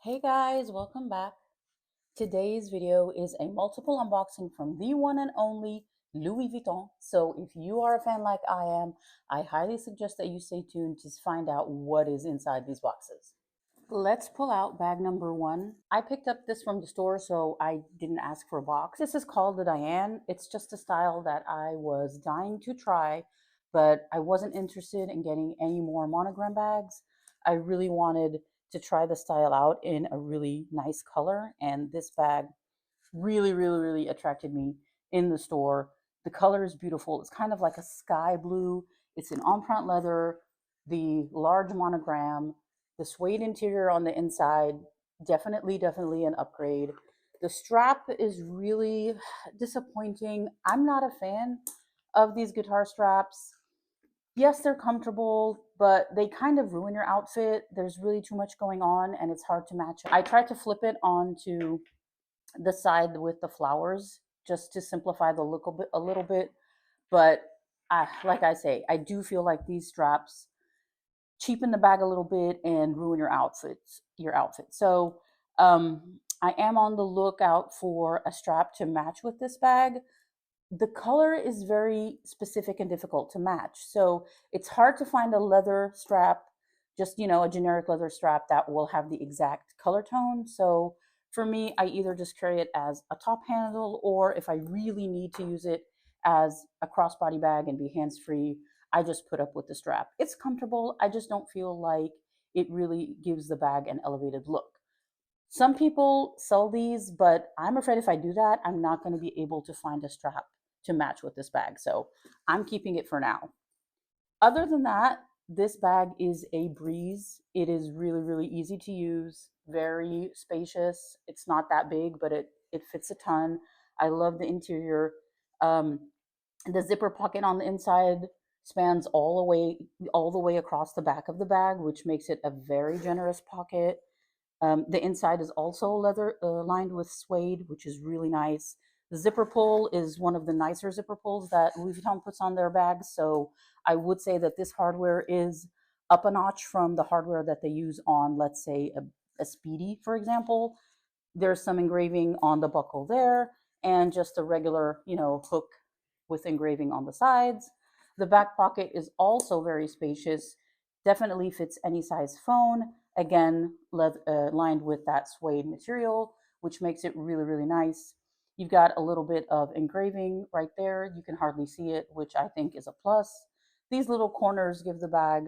Hey guys, welcome back. Today's video is a multiple unboxing from the one and only Louis Vuitton. So if you are a fan like I am, I highly suggest that you stay tuned to find out what is inside these boxes. Let's pull out bag number one. I picked up this from the store, so I didn't ask for a box. This is called the Diane. It's just a style that I was dying to try, but I wasn't interested in getting any more monogram bags. I really wanted to try the style out in a really nice color, and this bag really attracted me in the store. The color is beautiful. It's kind of like a sky blue. It's in empreinte leather, the large monogram, the suede interior on the inside. Definitely an upgrade. The strap is really disappointing. I'm not a fan of these guitar straps. Yes, they're comfortable, but they kind of ruin your outfit. There's really too much going on and it's hard to match. I tried to flip it onto the side with the flowers just to simplify the look a little bit. But like I say, I do feel like these straps cheapen the bag a little bit and ruin your outfits. So I am on the lookout for a strap to match with this bag. The color is very specific and difficult to match. So it's hard to find a leather strap, just, a generic leather strap that will have the exact color tone. So for me, I either just carry it as a top handle, or if I really need to use it as a crossbody bag and be hands-free, I just put up with the strap. It's comfortable. I just don't feel like it really gives the bag an elevated look. Some people sell these, but I'm afraid if I do that, I'm not going to be able to find a strap to match with this bag. So I'm keeping it for now. Other than that, this bag is a breeze. It is really easy to use, very spacious. It's not that big, but it fits a ton. I love the interior. Um, the zipper pocket on the inside spans all the way across the back of the bag, which makes it a very generous pocket. The inside is also leather lined with suede, which is really nice. The zipper pull is one of the nicer zipper pulls that Louis Vuitton puts on their bags. So I would say that this hardware is up a notch from the hardware that they use on, let's say, a Speedy, for example. There's some engraving on the buckle there and just a regular, hook with engraving on the sides. The back pocket is also very spacious, definitely fits any size phone. Again, lined with that suede material, which makes it really nice. You've got a little bit of engraving right there. You can hardly see it, which I think is a plus. These little corners give the bag,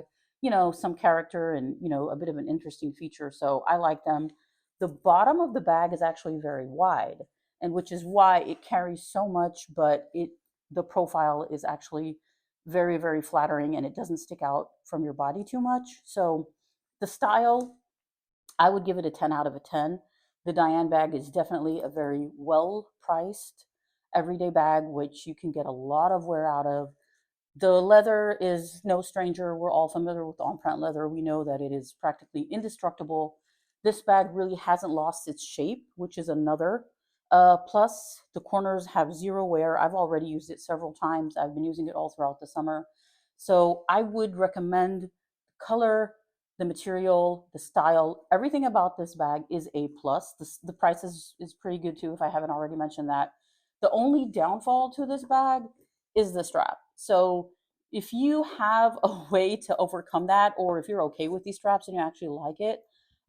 some character and, a bit of an interesting feature. So I like them. The bottom of the bag is actually very wide, and which is why it carries so much, but the profile is actually very flattering and it doesn't stick out from your body too much. So the style, I would give it a 10 out of a 10. The Diane bag is definitely a very well priced everyday bag, which you can get a lot of wear out of. The leather is no stranger. We're all familiar with empreinte leather. We know that it is practically indestructible. This bag really hasn't lost its shape, which is another plus. The corners have zero wear. I've already used it several times. I've been using it all throughout the summer. So I would recommend the color, the material, the style, everything about this bag is a plus. The price is pretty good too, if I haven't already mentioned that. The only downfall to this bag is the strap. So if you have a way to overcome that, or if you're okay with these straps and you actually like it,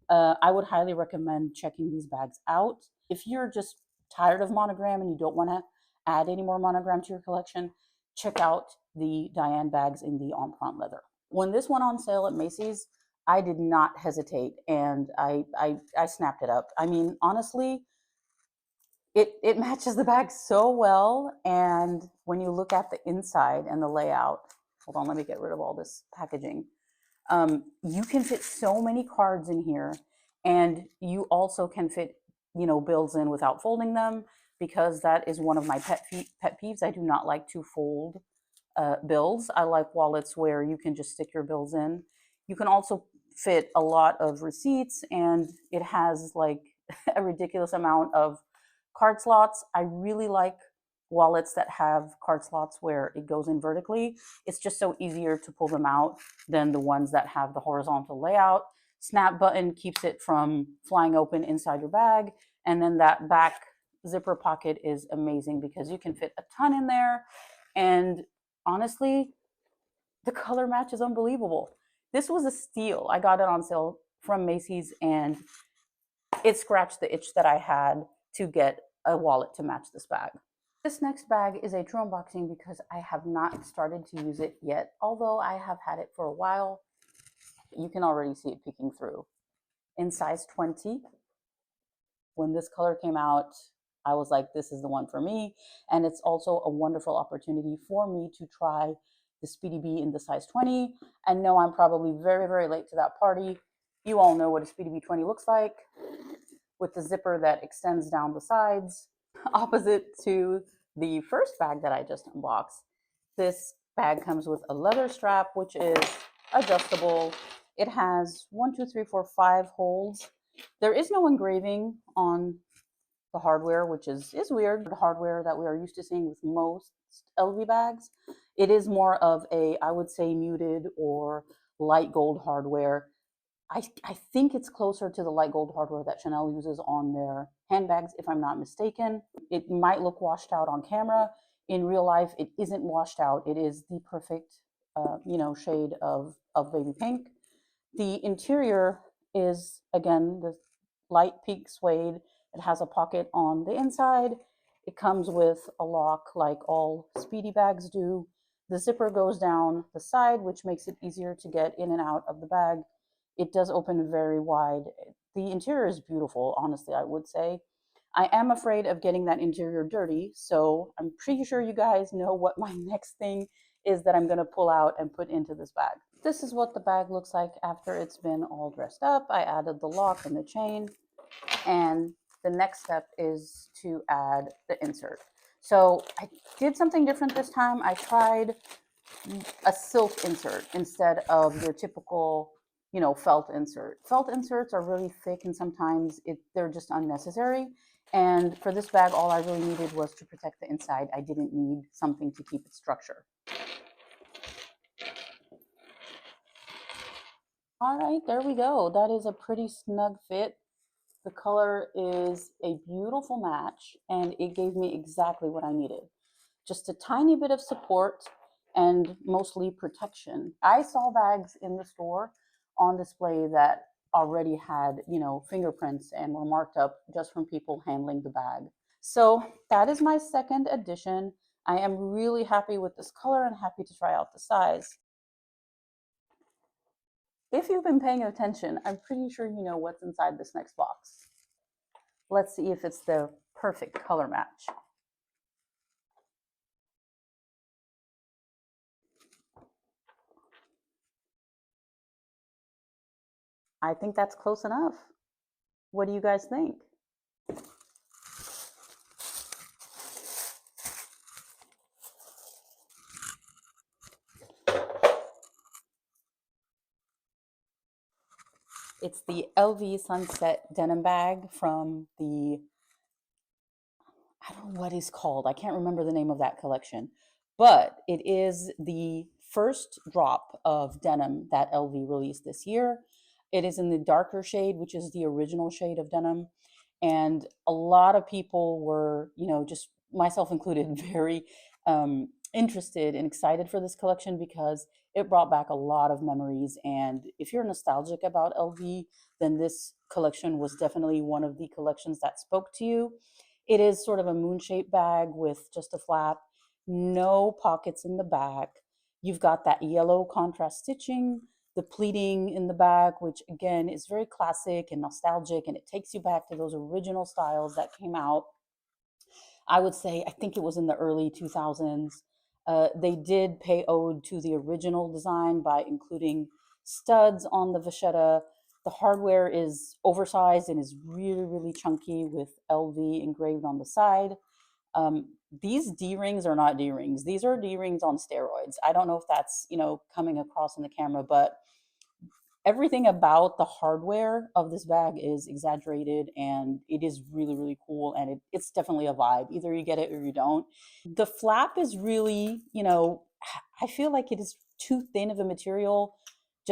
I would highly recommend checking these bags out. If you're just tired of monogram and you don't want to add any more monogram to your collection, check out the Diane bags in the empreinte leather. When this went on sale at Macy's, I did not hesitate and I snapped it up. I mean, honestly, it matches the bag so well. And when you look at the inside and the layout, hold on, let me get rid of all this packaging. You can fit so many cards in here, and you also can fit, bills in without folding them, because that is one of my pet peeves. I do not like to fold bills. I like wallets where you can just stick your bills in. You can also fit a lot of receipts, and it has like a ridiculous amount of card slots. I really like wallets that have card slots where it goes in vertically. It's just so easier to pull them out than the ones that have the horizontal layout. snap button keeps it from flying open inside your bag. And then that back zipper pocket is amazing because you can fit a ton in there. And honestly, the color match is unbelievable. This was a steal. I got it on sale from Macy's and it scratched the itch that I had to get a wallet to match this bag. This next bag is a true unboxing because I have not started to use it yet, although I have had it for a while. You can already see it peeking through. In size 20, when this color came out, I was like, this is the one for me. And it's also a wonderful opportunity for me to try the Speedy B in the size 20. And no, I'm probably very, very late to that party. You all know what a Speedy B 20 looks like, with the zipper that extends down the sides. Opposite to the first bag that I just unboxed, this bag comes with a leather strap, which is adjustable. It has 1, 2, 3, 4, 5 holes. There is no engraving on the hardware, which is weird. The hardware that we are used to seeing with most LV bags. It is more of a, I would say, muted or light gold hardware. I think it's closer to the light gold hardware that Chanel uses on their handbags, if I'm not mistaken. It might look washed out on camera. In real life, it isn't washed out. It is the perfect, shade of baby pink. The interior is, again, the light pink suede. It has a pocket on the inside. It comes with a lock like all Speedy bags do. The zipper goes down the side, which makes it easier to get in and out of the bag. It does open very wide. The interior is beautiful, honestly, I would say. I am afraid of getting that interior dirty, so I'm pretty sure you guys know what my next thing is that I'm going to pull out and put into this bag. This is what the bag looks like after it's been all dressed up. I added the lock and the chain, and the next step is to add the insert. So I did something different this time. I tried a silk insert instead of your typical, felt insert. Felt inserts are really thick and sometimes they're just unnecessary. And for this bag, all I really needed was to protect the inside. I didn't need something to keep its structure. All right, there we go. That is a pretty snug fit. The color is a beautiful match and it gave me exactly what I needed. Just a tiny bit of support and mostly protection. I saw bags in the store on display that already had, fingerprints and were marked up just from people handling the bag. So that is my second edition. I am really happy with this color and happy to try out the size. If you've been paying attention, I'm pretty sure you know what's inside this next box. Let's see if it's the perfect color match. I think that's close enough. What do you guys think? It's the LV Sunset denim bag from the, I don't know what it's called. I can't remember the name of that collection, but it is the first drop of denim that LV released this year. It is in the darker shade, which is the original shade of denim. And a lot of people were, just myself included, very interested and excited for this collection because it brought back a lot of memories. And if you're nostalgic about LV, then this collection was definitely one of the collections that spoke to you. It is sort of a moon-shaped bag with just a flap, no pockets in the back. You've got that yellow contrast stitching, the pleating in the back, which again is very classic and nostalgic, and it takes you back to those original styles that came out. I would say, I think it was in the early 2000s. They did pay ode to the original design by including studs on the vachetta. The hardware is oversized and is really, really chunky with LV engraved on the side. These D-rings are not D-rings. These are D-rings on steroids. I don't know if that's, coming across in the camera, but everything about the hardware of this bag is exaggerated and it is really, really cool. And it's definitely a vibe. Either you get it or you don't. The flap is really, I feel like it is too thin of a material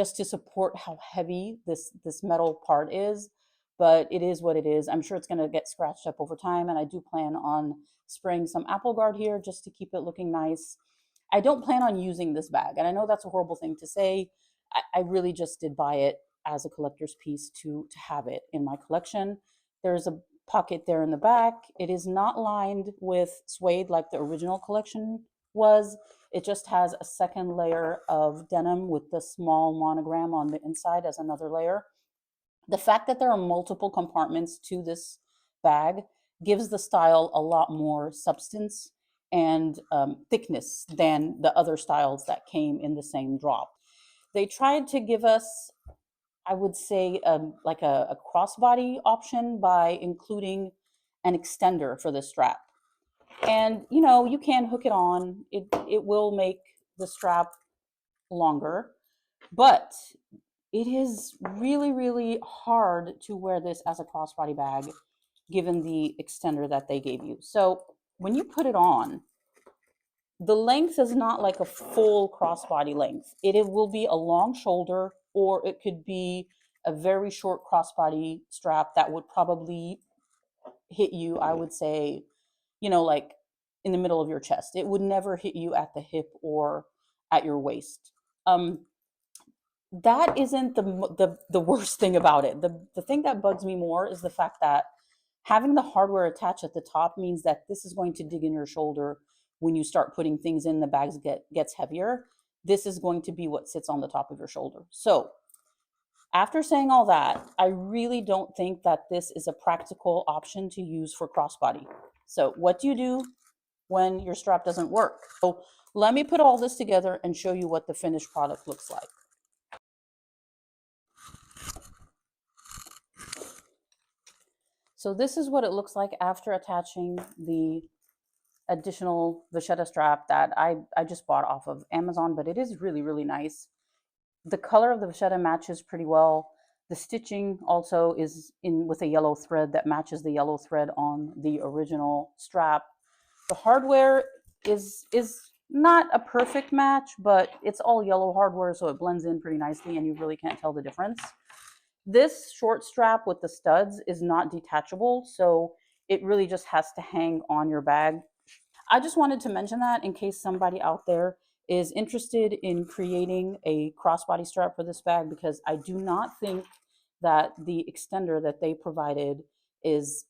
just to support how heavy this metal part is, but it is what it is. I'm sure it's going to get scratched up over time, and I do plan on spraying some apple guard here just to keep it looking nice. I don't plan on using this bag, and I know that's a horrible thing to say. I really just did buy it as a collector's piece to have it in my collection. There's a pocket there in the back. It is not lined with suede like the original collection was. It just has a second layer of denim with the small monogram on the inside as another layer. The fact that there are multiple compartments to this bag gives the style a lot more substance and thickness than the other styles that came in the same drop. They tried to give us, I would say, like a crossbody option by including an extender for the strap. And you know, you can hook it on. It will make the strap longer, but it is really, really hard to wear this as a crossbody bag given the extender that they gave you. So when you put it on, the length is not like a full crossbody length. It will be a long shoulder, or it could be a very short crossbody strap that would probably hit you, I would say, you know, like in the middle of your chest. It would never hit you at the hip or at your waist. That isn't the worst thing about it. The thing that bugs me more is the fact that having the hardware attached at the top means that this is going to dig in your shoulder when you start putting things in. The bags gets heavier. This is going to be what sits on the top of your shoulder. So after saying all that, I really don't think that this is a practical option to use for crossbody. So what do you do when your strap doesn't work? So let me put all this together and show you what the finished product looks like. So this is what it looks like after attaching the additional vachetta strap that I just bought off of Amazon, but it is really, really nice. The color of the vachetta matches pretty well. The stitching also is in with a yellow thread that matches the yellow thread on the original strap. The hardware is not a perfect match, but it's all yellow hardware, so it blends in pretty nicely and you really can't tell the difference. This short strap with the studs is not detachable, so it really just has to hang on your bag. I just wanted to mention that in case somebody out there is interested in creating a crossbody strap for this bag, because I do not think that the extender that they provided is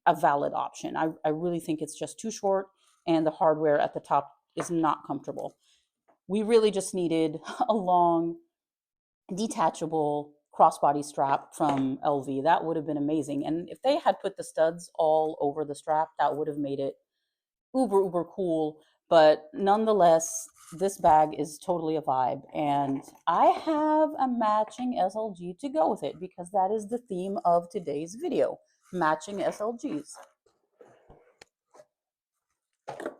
a valid option. I really think it's just too short and the hardware at the top is not comfortable. We really just needed a long, detachable crossbody strap from LV. That would have been amazing. And if they had put the studs all over the strap, that would have made it uber cool. But nonetheless, this bag is totally a vibe, and I have a matching SLG to go with it because that is the theme of today's video, matching SLGs.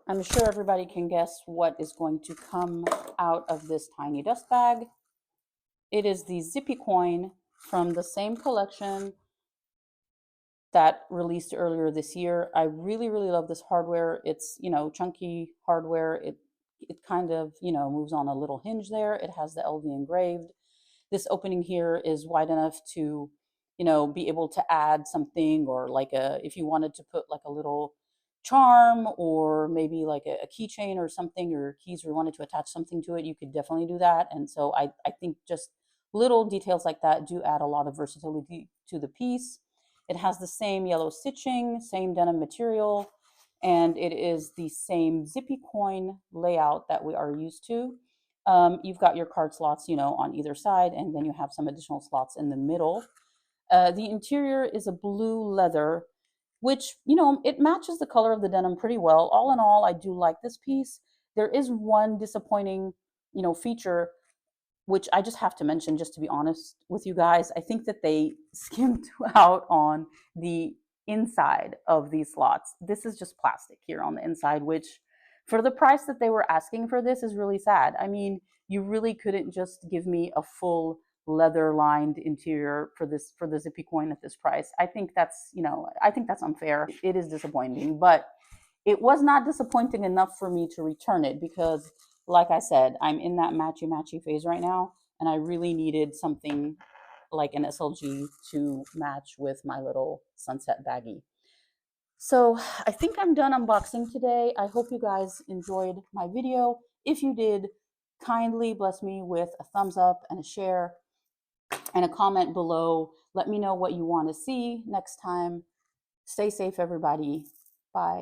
I'm sure everybody can guess what is going to come out of this tiny dust bag. It is the Zippy coin from the same collection that released earlier this year. I really love this hardware. It's, you know, chunky hardware. It kind of, you know, moves on a little hinge there. It has the LV engraved. This opening here is wide enough to, you know, be able to add something, or like if you wanted to put like a little charm or maybe like a keychain or something, or keys, or you wanted to attach something to it, you could definitely do that. And so I think just little details like that do add a lot of versatility to the piece. It has the same yellow stitching, same denim material, and it is the same zippy coin layout that we are used to. You've got your card slots, you know, on either side, and then you have some additional slots in the middle. The interior is a blue leather, which, you know, it matches the color of the denim pretty well. All in all, I do like this piece. There is one disappointing, you know, feature, which I just have to mention, just to be honest with you guys. I think that they skimmed out on the inside of these slots. This is just plastic here on the inside, which for the price that they were asking for this is really sad. I mean, you really couldn't just give me a full leather lined interior for the zippy coin at this price. I think that's, you know, I think that's unfair. It is disappointing, but it was not disappointing enough for me to return it because, like I said, I'm in that matchy phase right now, and I really needed something like an SLG to match with my little sunset baggie. So I think I'm done unboxing today. I hope you guys enjoyed my video. If you did, kindly bless me with a thumbs up and a share and a comment below. Let me know what you want to see next time. Stay safe, everybody. Bye.